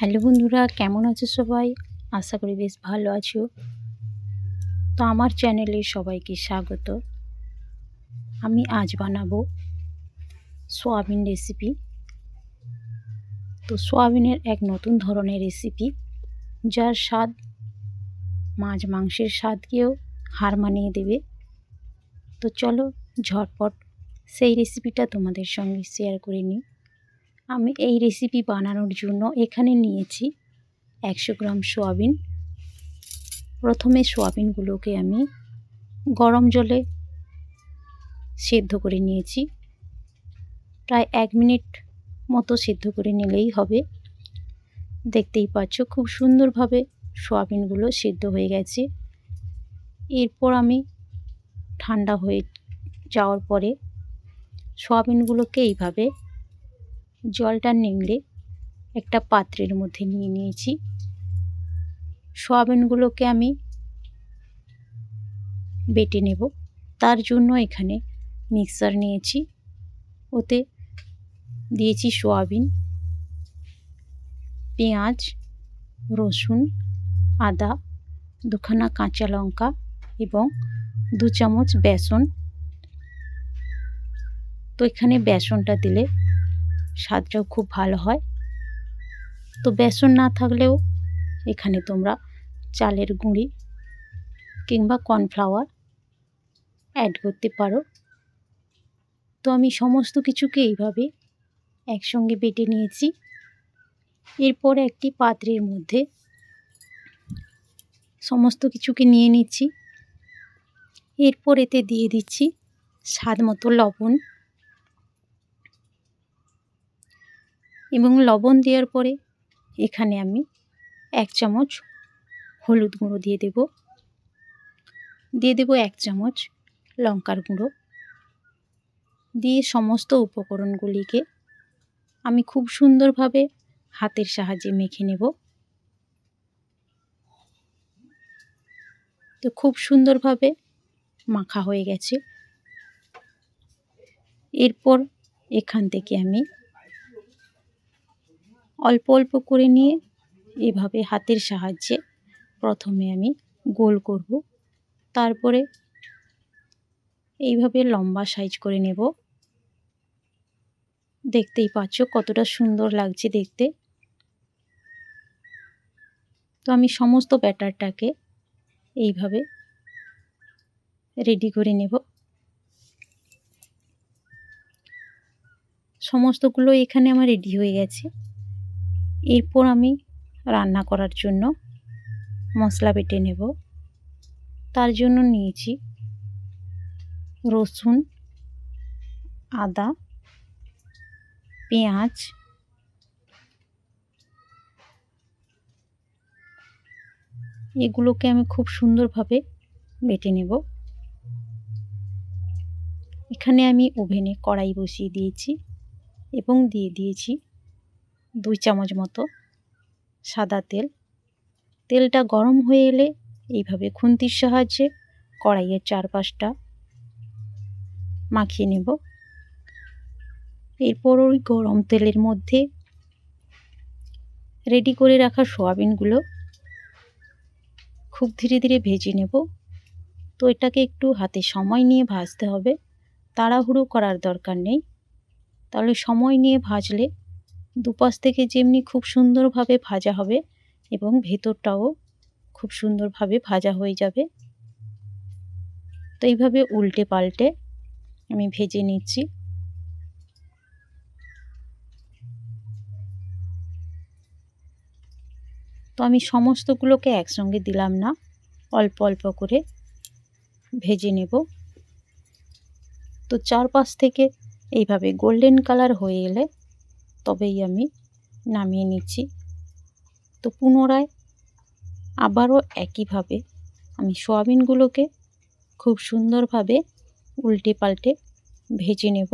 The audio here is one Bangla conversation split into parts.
হ্যালো বন্ধুরা, কেমন আছো সবাই? আশা করি বেশ ভালো আছো। তো আমার চ্যানেলে সবাইকে স্বাগত। আমি আজ বানাবো সোয়াবিন রেসিপি। তো সোয়াবিনের এক নতুন ধরনের রেসিপি, যার স্বাদ মাছ মাংসের স্বাদকেও হার মানিয়ে দেবে। তো চলো ঝটপট সেই রেসিপিটা তোমাদের সঙ্গে শেয়ার করে নিই। আমি এই রেসিপি বানানোর জন্য এখানে নিয়েছি 100 গ্রাম সোয়াবিন। প্রথমে সোয়াবিনগুলোকে আমি গরম জলে সেদ্ধ করে নিয়েছি। প্রায় 1 মিনিট মতো সেদ্ধ করে নিলেই হবে। দেখতেই পাচ্ছ খুব সুন্দরভাবে সোয়াবিনগুলো সেদ্ধ হয়ে গেছে। এরপর আমি ঠান্ডা হয়ে যাওয়ার পরে সোয়াবিনগুলোকে এইভাবে জলটা নিংড়ে একটা পাত্রের মধ্যে নিয়ে নিয়েছি। সোয়াবিনগুলোকে আমি বেটে নেব। তার জন্য এখানে মিক্সার নিয়েছি, ওতে দিয়েছি সোয়াবিন, পেঁয়াজ, রসুন, আদা, দুখানা কাঁচা লঙ্কা এবং 2 চামচ বেসন। তো এখানে বেসনটা দিলে স্বাদটাও খুব ভালো হয়। তো বেসন না থাকলেও এখানে তোমরা চালের গুঁড়ি কিংবা কর্নফ্লাওয়ার অ্যাড করতে পারো। তো আমি সমস্ত কিছুকে এইভাবে একসঙ্গে বেটে নিয়েছি। এরপর একটি পাত্রের মধ্যে সমস্ত কিছুকে নিয়ে নিচ্ছি। এরপর এতে দিয়ে দিচ্ছি স্বাদ মতো লবণ, এবং লবণ দেওয়ার পরে এখানে আমি 1 চামচ হলুদ গুঁড়ো দিয়ে দেব 1 চামচ লঙ্কার গুঁড়ো দিয়ে সমস্ত উপকরণগুলিকে আমি খুব সুন্দরভাবে হাতের সাহায্যে মেখে নেব। তো খুব সুন্দরভাবে মাখা হয়ে গেছে। এরপর এখান থেকে আমি অল্প অল্প করে নিয়ে এভাবে হাতের সাহায্যে প্রথমে আমি গোল করব, তারপরে এইভাবে লম্বা সাইজ করে নেব। দেখতেই পাচ্ছ কতটা সুন্দর লাগছে দেখতে। তো আমি সমস্ত ব্যাটারটাকে এইভাবে রেডি করে নেব। সমস্তগুলো এখানে আমার রেডি হয়ে গেছে। এরপর আমি রান্না করার জন্য মশলা বেটে নেব। তার জন্য নিয়েছি রসুন, আদা, পেঁয়াজ, এগুলোকে আমি খুব সুন্দরভাবে বেটে নেব। এখানে আমি ওভেনে কড়াই বসিয়ে দিয়েছি এবং দিয়ে দিয়েছি 2 চামচ মতো সাদা তেল। তেলটা গরম হয়ে এলে এইভাবে খুন্তির সাহায্যে কড়াইয়ের চারপাশটা মাখিয়ে নেব। এরপর ওই গরম তেলের মধ্যে রেডি করে রাখা সোয়াবিনগুলো খুব ধীরে ধীরে ভেজে নেব। তো এটাকে একটু হাতে সময় নিয়ে ভাজতে হবে, তাড়াহুড়ো করার দরকার নেই। তাহলে সময় নিয়ে ভাজলে দুপাশ থেকে যেমনি খুব সুন্দরভাবে ভাজা হবে এবং ভেতরটাও খুব সুন্দরভাবে ভাজা হয়ে যাবে। তো এইভাবে উল্টে পাল্টে আমি ভেজে নিচ্ছি। তো আমি সমস্তগুলোকে একসঙ্গে দিলাম না, অল্প অল্প করে ভেজে নেব। তো চারপাশ থেকে এইভাবে গোল্ডেন কালার হয়ে এলে তবেই আমি নামিয়ে নিচ্ছি। তো পুনরায় আবারও একইভাবে আমি সোয়াবিনগুলোকে খুব সুন্দরভাবে উল্টে পাল্টে ভেজে নেব।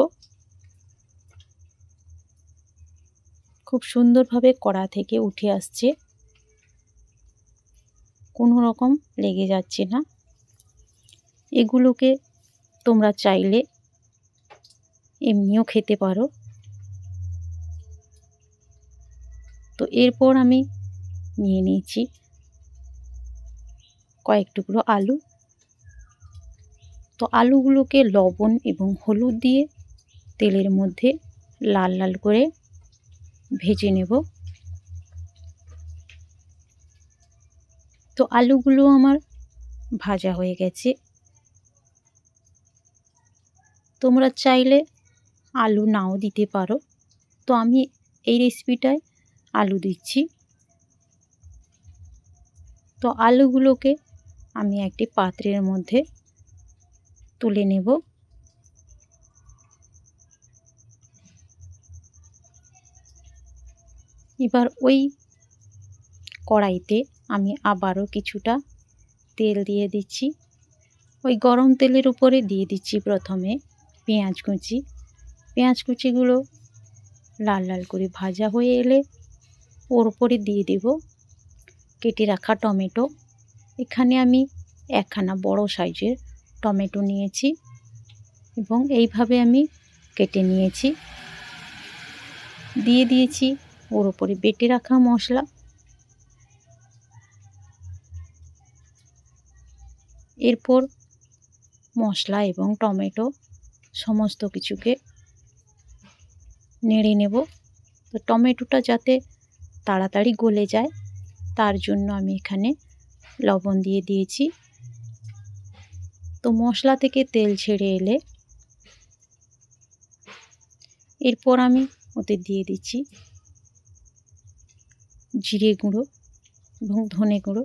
খুব সুন্দরভাবে কড়া থেকে উঠে আসছে, কোনো রকম লেগে যাচ্ছে না। এগুলোকে তোমরা চাইলে এমনিও খেতে পারো। তো এরপর আমি নিয়ে নিয়েছি কয়েক টুকরো আলু। তো আলুগুলোকে লবণ এবং হলুদ দিয়ে তেলের মধ্যে লাল লাল করে ভেজে নেব। তো আলুগুলো আমার ভাজা হয়ে গেছে। তোমরা চাইলে আলু নাও দিতে পারো, তো আমি এই রেসিপিটায় আলু দিচ্ছি। তো আলুগুলোকে আমি একটি পাত্রের মধ্যে তুলে নেব। এবার ওই কড়াইতে আমি আবারও কিছুটা তেল দিয়ে দিচ্ছি। ওই গরম তেলের উপরে দিয়ে দিচ্ছি প্রথমে পেঁয়াজ কুচি। পেঁয়াজ কুচিগুলো লাল লাল করে ভাজা হয়ে এলে ওর উপরে দিয়ে দেব কেটে রাখা টমেটো। এখানে আমি একখানা বড় সাইজের টমেটো নিয়েছি এবং এইভাবে আমি কেটে নিয়েছি। দিয়ে দিয়েছি ওর উপরে বেটে রাখা মশলা। এরপর মশলা এবং টমেটো সমস্ত কিছুকে নেড়ে নেব। তো টমেটোটা যাতে তাড়াতাড়ি গলে যায় তার জন্য আমি এখানে লবণ দিয়ে দিয়েছি। তো মশলা থেকে তেল ছেড়ে এলে এরপর আমি ওতে দিয়ে দিচ্ছি জিরে গুঁড়ো এবং ধনে গুঁড়ো,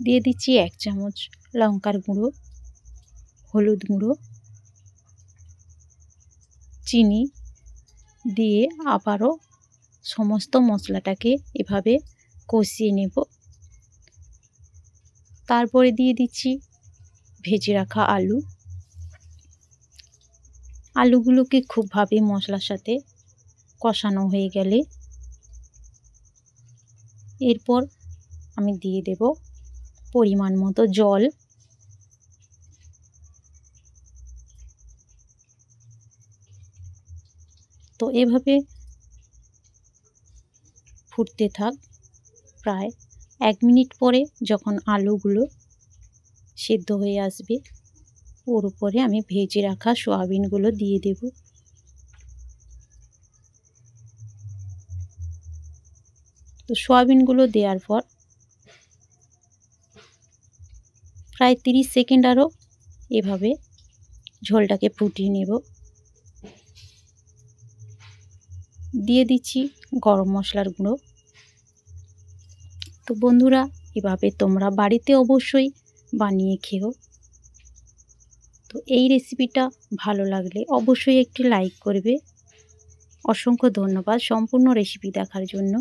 দিয়ে দিচ্ছি 1 চামচ লঙ্কার গুঁড়ো, হলুদ গুঁড়ো, চিনি দিয়ে আবারও সমস্ত মশলাটাকে এভাবে কষিয়ে নেব। তারপরে দিয়ে দিচ্ছি ভেজে রাখা আলু। আলুগুলোকে খুবভাবে মশলার সাথে কষানো হয়ে গেলে এরপর আমি দিয়ে দেব পরিমাণ মতো জল। তো এভাবে ফুটতে থাক। প্রায় 1 মিনিট পরে যখন আলুগুলো সেদ্ধ হয়ে আসবে ওর উপরে আমি ভেজে রাখা সয়াবিনগুলো দিয়ে দেব। তো সয়াবিনগুলো দেওয়ার পর প্রায় 30 সেকেন্ড আরও এভাবে ঝোলটাকে ফুটিয়ে নেব। দিয়ে দিচ্ছি গরম মশলার গুঁড়ো। তো বন্ধুরা, এভাবে তোমরা বাড়িতে অবশ্যই বানিয়ে খেও। তো এই রেসিপিটা ভালো লাগলে অবশ্যই একটি লাইক করবে। অসংখ্য ধন্যবাদ সম্পূর্ণ রেসিপি দেখার জন্য।